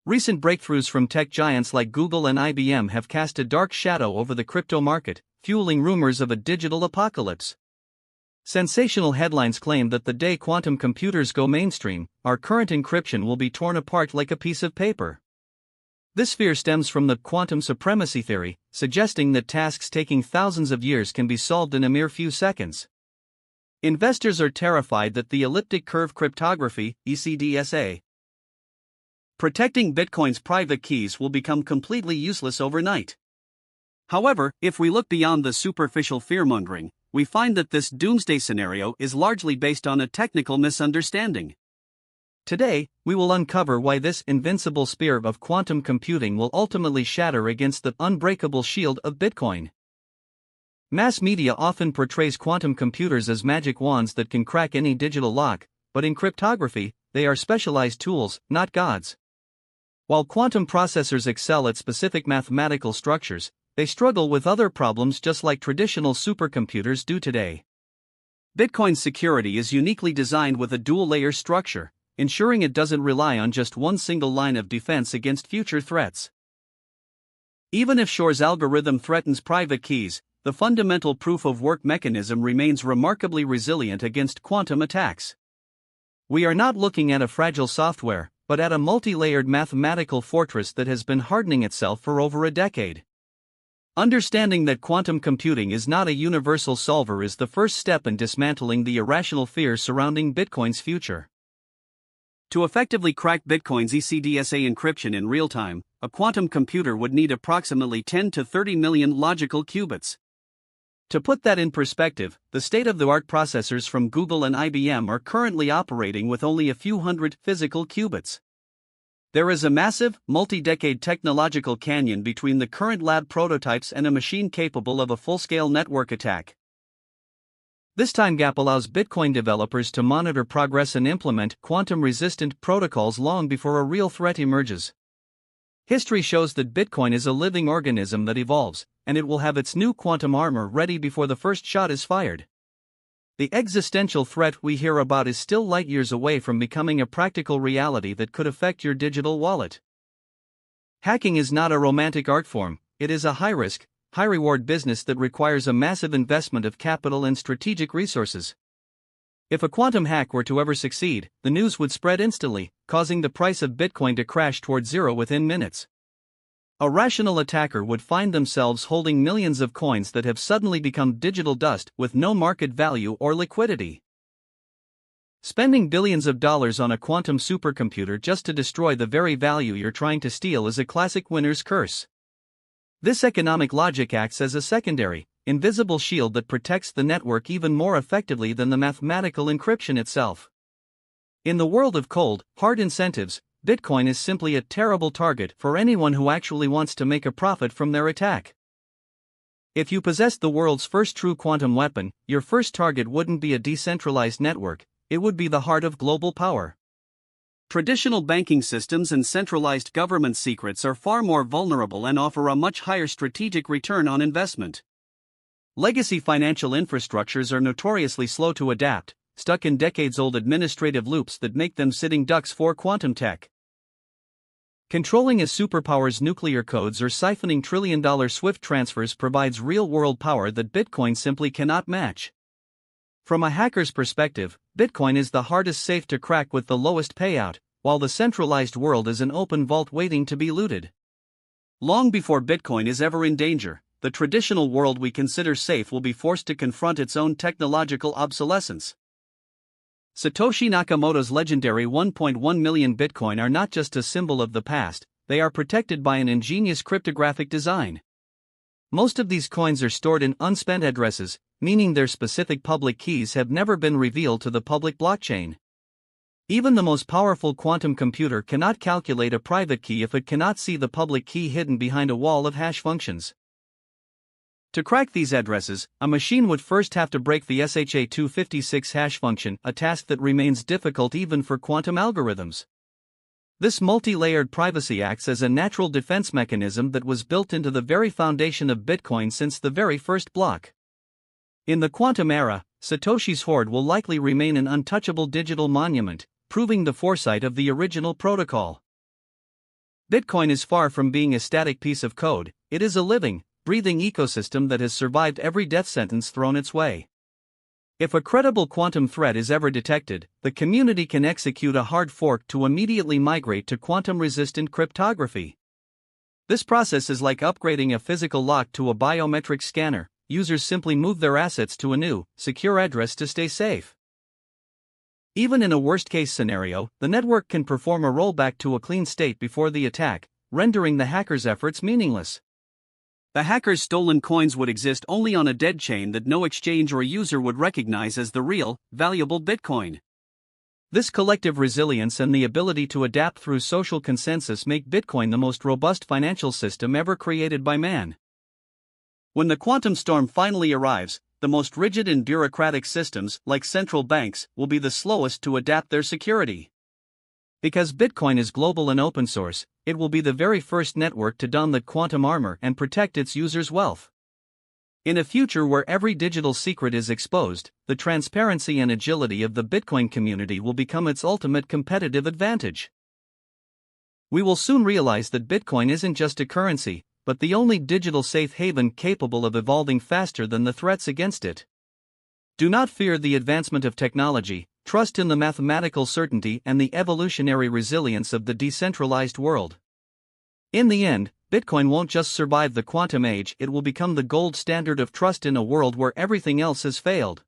Recent breakthroughs from tech giants like Google and IBM have cast a dark shadow over the crypto market, fueling rumors of a digital apocalypse. Sensational headlines claim that the day quantum computers go mainstream, our current encryption will be torn apart like a piece of paper. This fear stems from the quantum supremacy theory, suggesting that tasks taking thousands of years can be solved in a mere few seconds. Investors are terrified that the elliptic curve cryptography, ECDSA, protecting Bitcoin's private keys will become completely useless overnight. However, if we look beyond the superficial fearmongering, we find that this doomsday scenario is largely based on a technical misunderstanding. Today, we will uncover why this invincible spear of quantum computing will ultimately shatter against the unbreakable shield of Bitcoin. Mass media often portrays quantum computers as magic wands that can crack any digital lock, but in cryptography, they are specialized tools, not gods. While quantum processors excel at specific mathematical structures, they struggle with other problems just like traditional supercomputers do today. Bitcoin's security is uniquely designed with a dual-layer structure, ensuring it doesn't rely on just one single line of defense against future threats. Even if Shor's algorithm threatens private keys, the fundamental proof-of-work mechanism remains remarkably resilient against quantum attacks. We are not looking at a fragile software, but at a multi-layered mathematical fortress that has been hardening itself for over a decade. Understanding that quantum computing is not a universal solver is the first step in dismantling the irrational fears surrounding Bitcoin's future. To effectively crack Bitcoin's ECDSA encryption in real time, a quantum computer would need approximately 10 to 30 million logical qubits. To put that in perspective, the state-of-the-art processors from Google and IBM are currently operating with only a few hundred physical qubits. There is a massive, multi-decade technological canyon between the current lab prototypes and a machine capable of a full-scale network attack. This time gap allows Bitcoin developers to monitor progress and implement quantum-resistant protocols long before a real threat emerges. History shows that Bitcoin is a living organism that evolves, and it will have its new quantum armor ready before the first shot is fired. The existential threat we hear about is still light years away from becoming a practical reality that could affect your digital wallet. Hacking is not a romantic art form, it is a high-risk, high-reward business that requires a massive investment of capital and strategic resources. If a quantum hack were to ever succeed, the news would spread instantly, causing the price of Bitcoin to crash toward zero within minutes. A rational attacker would find themselves holding millions of coins that have suddenly become digital dust with no market value or liquidity. Spending billions of dollars on a quantum supercomputer just to destroy the very value you're trying to steal is a classic winner's curse. This economic logic acts as a secondary, invisible shield that protects the network even more effectively than the mathematical encryption itself. In the world of cold, hard incentives, Bitcoin is simply a terrible target for anyone who actually wants to make a profit from their attack. If you possessed the world's first true quantum weapon, your first target wouldn't be a decentralized network, it would be the heart of global power. Traditional banking systems and centralized government secrets are far more vulnerable and offer a much higher strategic return on investment. Legacy financial infrastructures are notoriously slow to adapt, stuck in decades-old administrative loops that make them sitting ducks for quantum tech. Controlling a superpower's nuclear codes or siphoning trillion-dollar SWIFT transfers provides real-world power that Bitcoin simply cannot match. From a hacker's perspective, Bitcoin is the hardest safe to crack with the lowest payout, while the centralized world is an open vault waiting to be looted. Long before Bitcoin is ever in danger, the traditional world we consider safe will be forced to confront its own technological obsolescence. Satoshi Nakamoto's legendary 1.1 million Bitcoin are not just a symbol of the past, they are protected by an ingenious cryptographic design. Most of these coins are stored in unspent addresses, meaning their specific public keys have never been revealed to the public blockchain. Even the most powerful quantum computer cannot calculate a private key if it cannot see the public key hidden behind a wall of hash functions. To crack these addresses, a machine would first have to break the SHA-256 hash function, a task that remains difficult even for quantum algorithms. This multi-layered privacy acts as a natural defense mechanism that was built into the very foundation of Bitcoin since the very first block. In the quantum era, Satoshi's hoard will likely remain an untouchable digital monument, proving the foresight of the original protocol. Bitcoin is far from being a static piece of code, it is a living, breathing ecosystem that has survived every death sentence thrown its way. If a credible quantum threat is ever detected, the community can execute a hard fork to immediately migrate to quantum-resistant cryptography. This process is like upgrading a physical lock to a biometric scanner. Users simply move their assets to a new, secure address to stay safe. Even in a worst-case scenario, the network can perform a rollback to a clean state before the attack, rendering the hacker's efforts meaningless. The hacker's stolen coins would exist only on a dead chain that no exchange or user would recognize as the real, valuable Bitcoin. This collective resilience and the ability to adapt through social consensus make Bitcoin the most robust financial system ever created by man. When the quantum storm finally arrives, the most rigid and bureaucratic systems, like central banks, will be the slowest to adapt their security. Because Bitcoin is global and open source, it will be the very first network to don the quantum armor and protect its users' wealth. In a future where every digital secret is exposed, the transparency and agility of the Bitcoin community will become its ultimate competitive advantage. We will soon realize that Bitcoin isn't just a currency, but the only digital safe haven capable of evolving faster than the threats against it. Do not fear the advancement of technology, trust in the mathematical certainty and the evolutionary resilience of the decentralized world. In the end, Bitcoin won't just survive the quantum age, it will become the gold standard of trust in a world where everything else has failed.